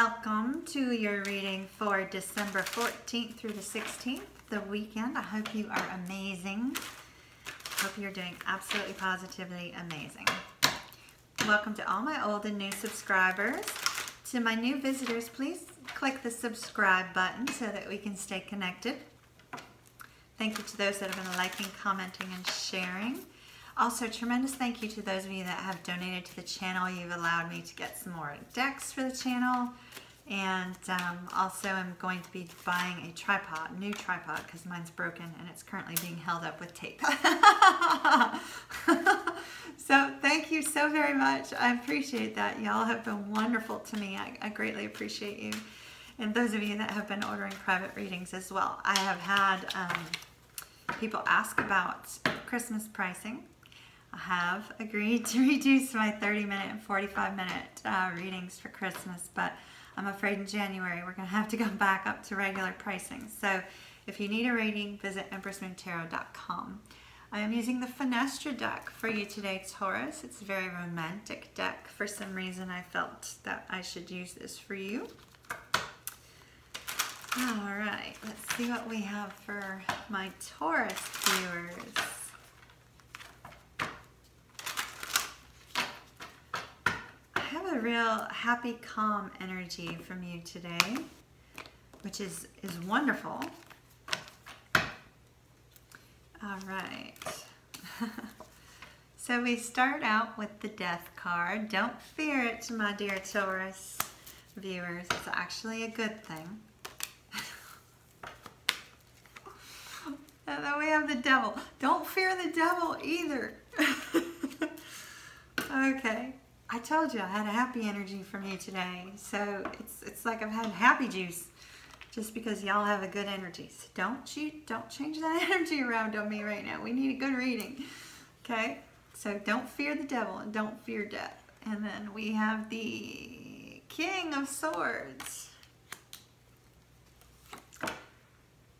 Welcome to your reading for December 14th through the 16th, the weekend. I hope you are amazing. Hope you're doing absolutely positively amazing. Welcome to all my old and new subscribers. To my new visitors, please click the subscribe button so that we can stay connected. Thank you to those that have been liking, commenting, and sharing. Also, tremendous thank you to those of you that have donated to the channel. You've allowed me to get some more decks for the channel. And also I'm going to be buying a tripod, new tripod, because mine's broken and it's currently being held up with tape. So thank you so very much. I appreciate that. Y'all have been wonderful to me. I greatly appreciate you. And those of you that have been ordering private readings as well. I have had people ask about Christmas pricing. I have agreed to reduce my 30-minute and 45-minute readings for Christmas, but I'm afraid in January we're going to have to go back up to regular pricing. So if you need a reading, visit empressmoontarot.com. I am using the Fenestra deck for you today, Taurus. It's a very romantic deck. For some reason, I felt that I should use this for you. All right, let's see what we have for my Taurus viewers. I have a real happy, calm energy from you today, which is wonderful. All right. So we start out with the Death card. Don't fear it, my dear Taurus viewers. It's actually a good thing. And then we have the Devil. Don't fear the Devil either. Okay. I told you I had a happy energy from you today. So it's like I've had happy juice just because y'all have a good energy. So don't change that energy around on me right now. We need a good reading. Okay? So don't fear the Devil and don't fear death. And then we have the King of Swords.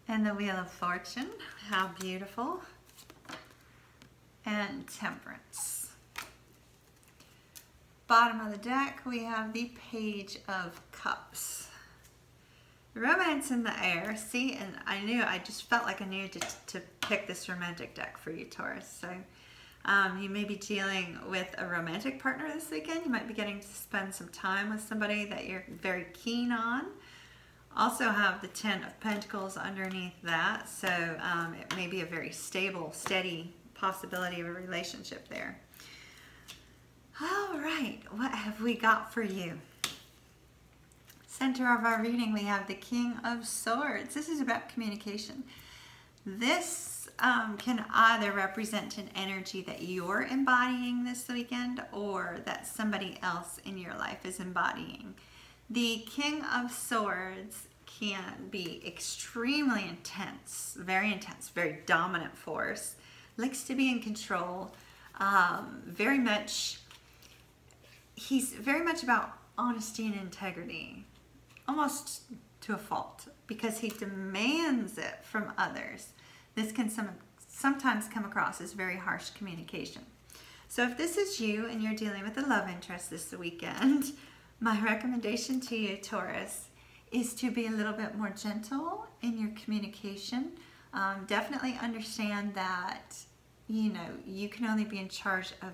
And the Wheel of Fortune. How beautiful. And Temperance. Bottom of the deck, we have the Page of Cups. Romance in the air. See, and I just felt like I needed to pick this romantic deck for you, Taurus. So you may be dealing with a romantic partner this weekend. You might be getting to spend some time with somebody that you're very keen on. Also have the Ten of Pentacles underneath that. So it may be a very stable, steady possibility of a relationship there. All right, what have we got for you? Center of our reading, we have the King of Swords. This is about communication. This can either represent an energy that you're embodying this weekend or that somebody else in your life is embodying. The King of Swords can be extremely intense, very dominant force, likes to be in control, he's very much about honesty and integrity, almost to a fault, because he demands it from others. This can sometimes come across as very harsh communication. So if this is you and you're dealing with a love interest this weekend, my recommendation to you, Taurus, is to be a little bit more gentle in your communication. Definitely understand that, you know, you can only be in charge of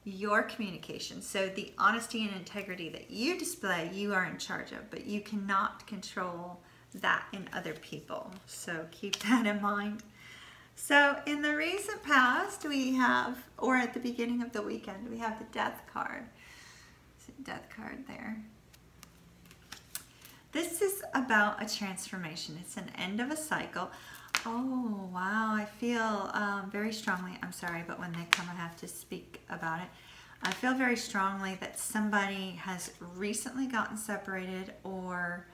your communication. So the honesty and integrity that you display, you are in charge of, but you cannot control that in other people. So keep that in mind. So in the recent past, we have, or at the beginning of the weekend, we have the Death card. There's a Death card there. This is about a transformation. It's an end of a cycle. Oh, wow, I feel very strongly, I'm sorry, but when they come I have to speak about it. I feel very strongly that somebody has recently gotten separated, or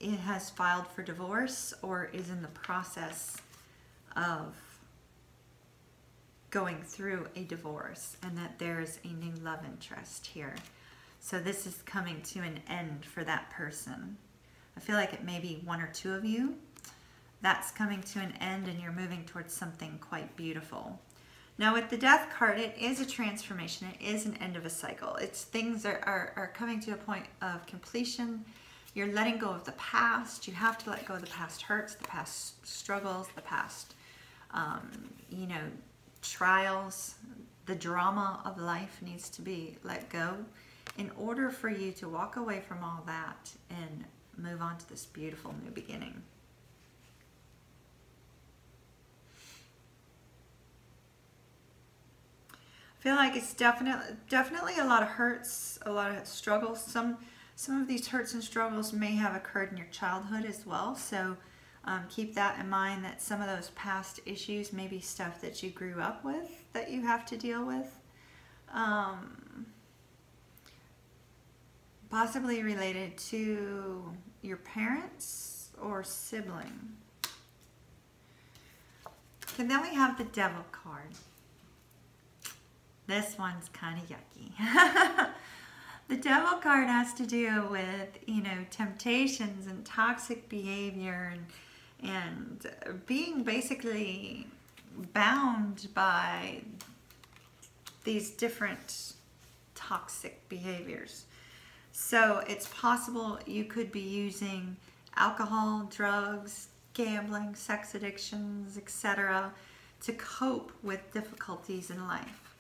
it has filed for divorce, or is in the process of going through a divorce, and that there's a new love interest here. So this is coming to an end for that person. I feel like it may be one or two of you. That's coming to an end and you're moving towards something quite beautiful. Now with the Death card, it is a transformation. It is an end of a cycle. It's things are coming to a point of completion. You're letting go of the past. You have to let go of the past hurts, the past struggles, the past, you know, trials. The drama of life needs to be let go in order for you to walk away from all that and move on to this beautiful new beginning. I feel like it's definitely a lot of hurts, a lot of struggles. Some of these hurts and struggles may have occurred in your childhood as well. So keep that in mind, that some of those past issues may be stuff that you grew up with that you have to deal with. Possibly related to your parents or sibling. And then we have the Devil card. This one's kind of yucky. The Devil card has to do with, you know, temptations and toxic behavior and being basically bound by these different toxic behaviors. So it's possible you could be using alcohol, drugs, gambling, sex addictions, etc. to cope with difficulties in life.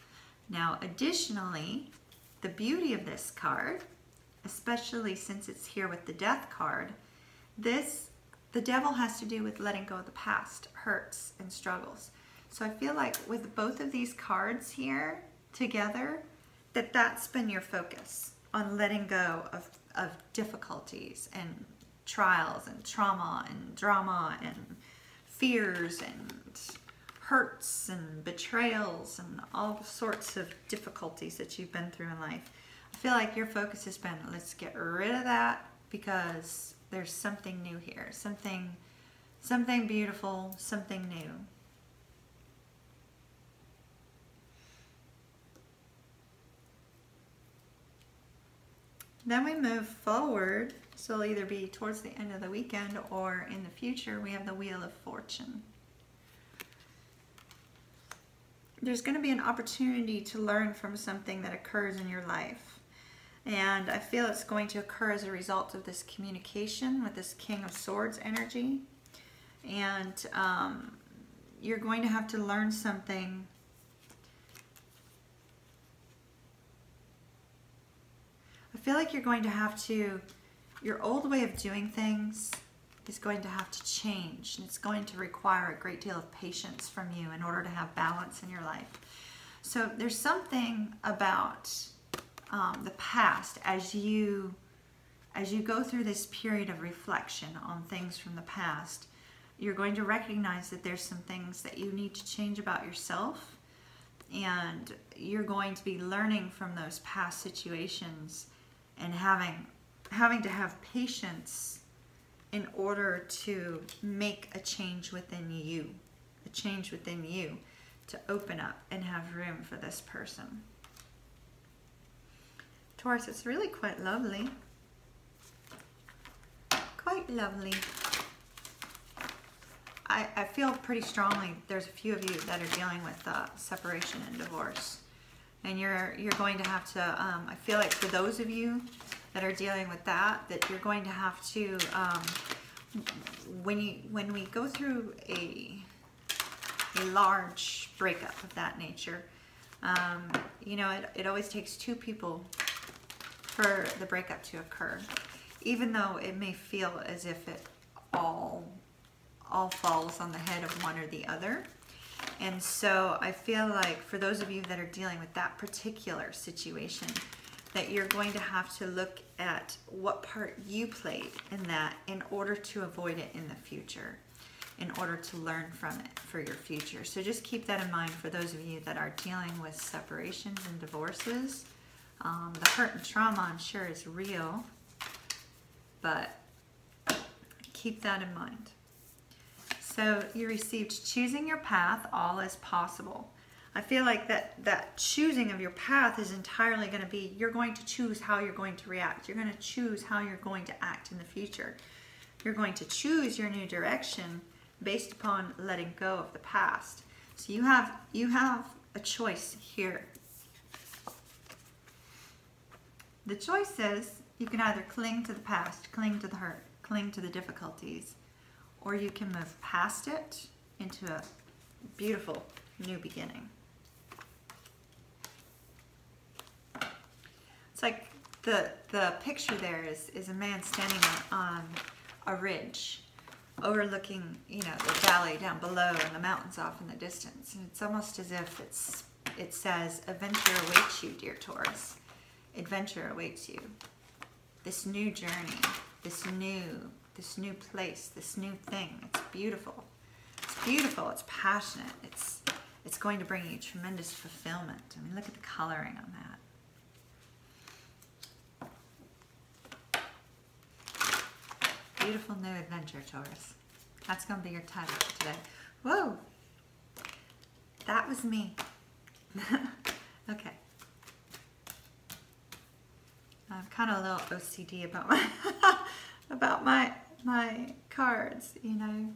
Now, additionally, the beauty of this card, especially since it's here with the Death card, the Devil has to do with letting go of the past, hurts, and struggles. So I feel like with both of these cards here together, that's been your focus, on letting go of difficulties and trials and trauma and drama and fears and hurts and betrayals and all sorts of difficulties that you've been through in life. I feel like your focus has been, let's get rid of that because there's something new here, something beautiful, something new. Then we move forward, so it'll either be towards the end of the weekend or in the future. We have the Wheel of Fortune. There's going to be an opportunity to learn from something that occurs in your life. And I feel it's going to occur as a result of this communication with this King of Swords energy. And you're going to have to learn something. I feel like you're going to have to, your old way of doing things is going to have to change, and it's going to require a great deal of patience from you in order to have balance in your life. So there's something about the past as you go through this period of reflection on things from the past. You're going to recognize that there's some things that you need to change about yourself, and you're going to be learning from those past situations and having to have patience in order to make a change within you to open up and have room for this person. Taurus, it's really quite lovely. Quite lovely. I feel pretty strongly there's a few of you that are dealing with separation and divorce. And you're going to have to, I feel like for those of you that are dealing with that you're going to have to, when we go through a large breakup of that nature, you know, it always takes two people for the breakup to occur, even though it may feel as if it all falls on the head of one or the other. And so I feel like for those of you that are dealing with that particular situation, that you're going to have to look at what part you played in that in order to avoid it in the future, in order to learn from it for your future. So just keep that in mind for those of you that are dealing with separations and divorces. The hurt and trauma, I'm sure, is real, but keep that in mind. So you received choosing your path, all is possible. I feel like that choosing of your path is entirely going to be, you're going to choose how you're going to react. You're going to choose how you're going to act in the future. You're going to choose your new direction based upon letting go of the past. So you have a choice here. The choice is you can either cling to the past, cling to the hurt, cling to the difficulties, or you can move past it into a beautiful new beginning. It's like the picture there is a man standing on a ridge overlooking, you know, the valley down below and the mountains off in the distance. And it's almost as if it says, adventure awaits you, dear Taurus. Adventure awaits you. This new journey, this new place, this new thing. It's beautiful. It's beautiful. It's passionate. It's going to bring you tremendous fulfillment. I mean, look at the coloring on that. Beautiful new adventure, Taurus. That's going to be your title for today. Whoa! That was me. Okay. I'm kind of a little OCD about my about my cards, you know.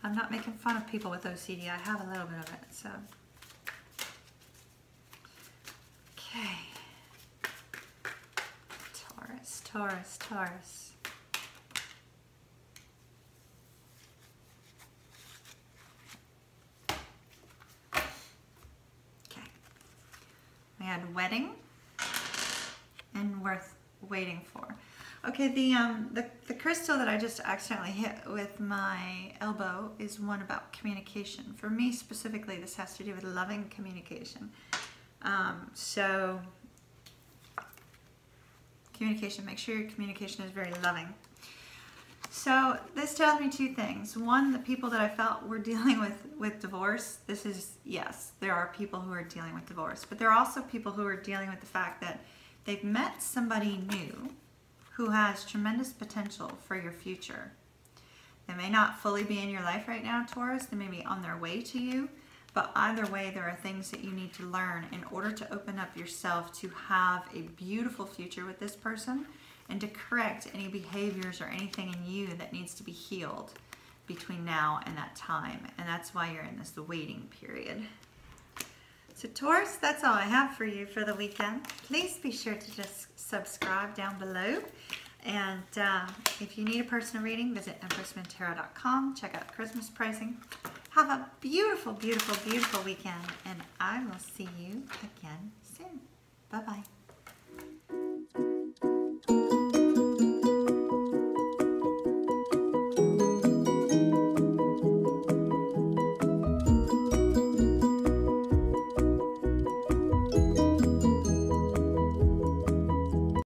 I'm not making fun of people with OCD. I have a little bit of it, so. Okay. Taurus, Taurus, Taurus. Okay. We had wedding and worth waiting for. Okay, the crystal that I just accidentally hit with my elbow is one about communication. For me specifically, this has to do with loving communication. So communication, make sure your communication is very loving. So this tells me two things. One, the people that I felt were dealing with divorce, this is, yes, there are people who are dealing with divorce, but there are also people who are dealing with the fact that they've met somebody new who has tremendous potential for your future. They may not fully be in your life right now, Taurus. They may be on their way to you, but either way, there are things that you need to learn in order to open up yourself to have a beautiful future with this person and to correct any behaviors or anything in you that needs to be healed between now and that time. And that's why you're in this waiting period. So Taurus, that's all I have for you for the weekend. Please be sure to just subscribe down below. And if you need a personal reading, visit empressmentarot.com. Check out Christmas pricing. Have a beautiful, beautiful, beautiful weekend. And I will see you again soon. Bye-bye.